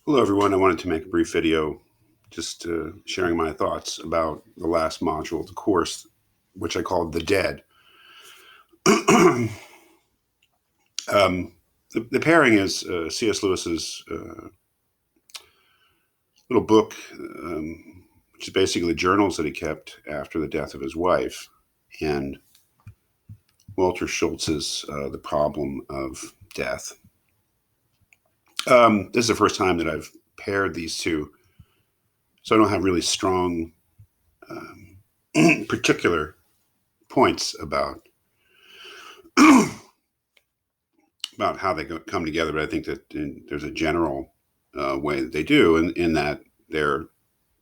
Hello, everyone. I wanted to make a brief video just sharing my thoughts about the last module of the course, which I called The Dead. The pairing is C.S. Lewis's little book, which is basically the journals that he kept after the death of his wife, and Walter Schultz's The Problem of Death. This is the first time that I've paired these two, so I don't have really strong particular points about how they come together, but I think that there's a general way that they do, in that they're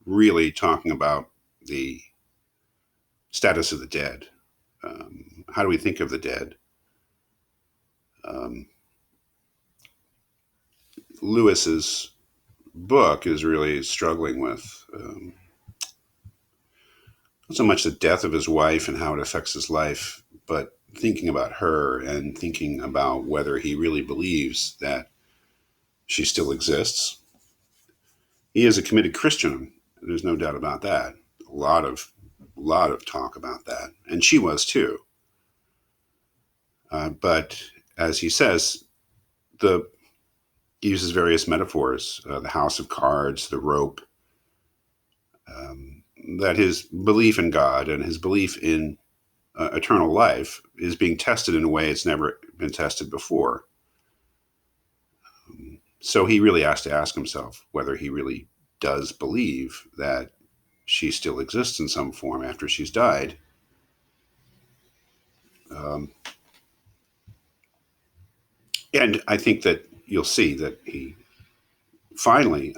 really talking about the status of the dead. How do we think of the dead? Lewis's book is really struggling with not so much the death of his wife and how it affects his life, but thinking about her and thinking about whether he really believes that she still exists. He is a committed Christian. There's no doubt about that. A lot of talk about that, and she was too. But as he says, he uses various metaphors: the house of cards, the rope. That his belief in God and his belief in eternal life is being tested in a way it's never been tested before. So he really has to ask himself whether he really does believe that she still exists in some form after she's died. And I think that you'll see that he finally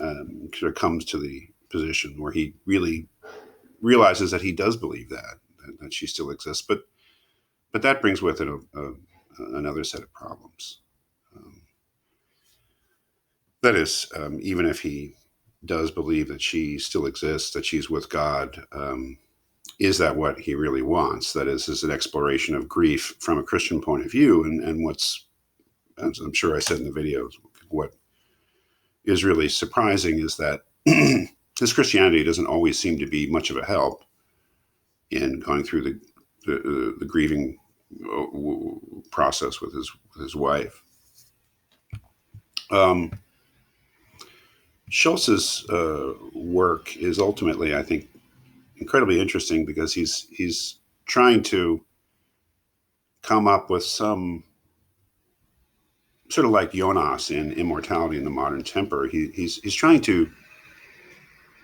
sort of comes to the position where he really realizes that he does believe that she still exists. But that brings with it another set of problems. That is, even if he does believe that she still exists, that she's with God, is that what he really wants? That is an exploration of grief from a Christian point of view. And what's, as I'm sure I said in the video, what is really surprising is that his Christianity doesn't always seem to be much of a help in going through the grieving process with his wife. Schultz's work is ultimately, I think, incredibly interesting because he's trying to come up with some sort of like Jonas in Immortality in the Modern Temper. He's trying to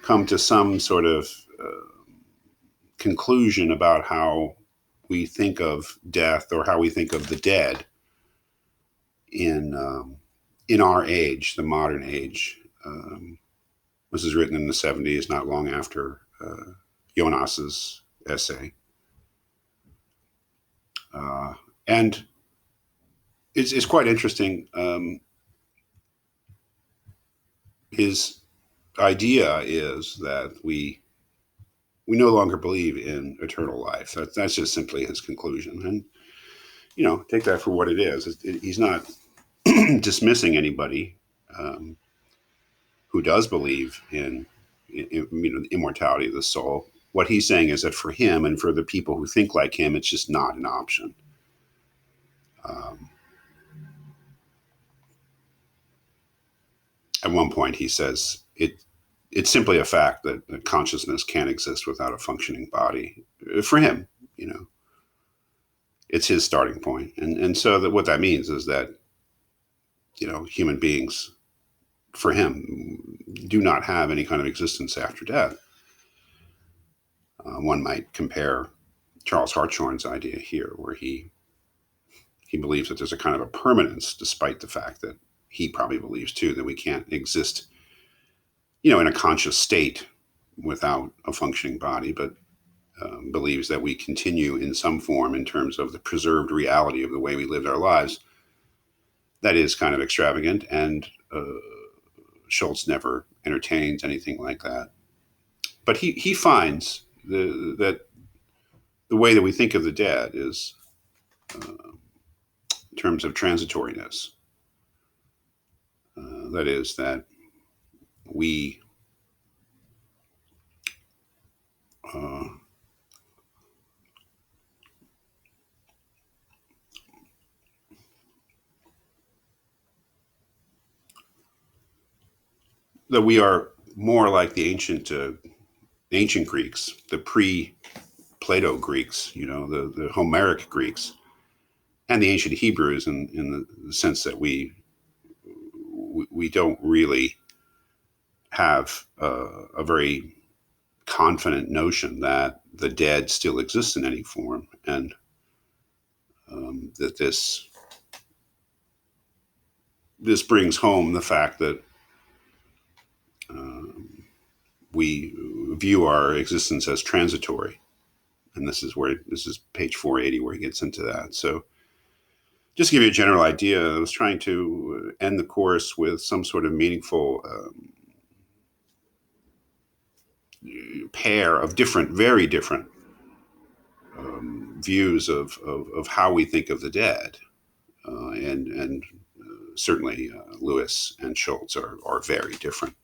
come to some sort of conclusion about how we think of death, or how we think of the dead in our age, the modern age. This is written in the 70s, not long after Jonas's essay. And it's quite interesting. His idea is that we no longer believe in eternal life. That's just simply his conclusion. And, take that for what it is. He's not dismissing anybody who does believe in the immortality of the soul. What he's saying is that for him and for the people who think like him, it's just not an option. At one point, he says it's simply a fact that consciousness can't exist without a functioning body. For him, it's his starting point. And so what that means is that, human beings, for him, do not have any kind of existence after death. One might compare Charles Hartshorne's idea here, where he believes that there's a kind of a permanence, despite the fact that he probably believes too that we can't exist, in a conscious state without a functioning body, but believes that we continue in some form in terms of the preserved reality of the way we lived our lives. That is kind of extravagant, and Schultz never entertains anything like that. But he finds that the way that we think of the dead is in terms of transitoriness. That is, that we uh, that we are more like the ancient Greeks, the pre-Plato Greeks, the Homeric Greeks, and the ancient Hebrews, in the sense that we don't really have a very confident notion that the dead still exist in any form, and that this brings home the fact that we view our existence as transitory, and this is page 480 where he gets into that. So, just to give you a general idea, I was trying to end the course with some sort of meaningful pair of very different views of how we think of the dead, and certainly Lewis and Schultz are very different.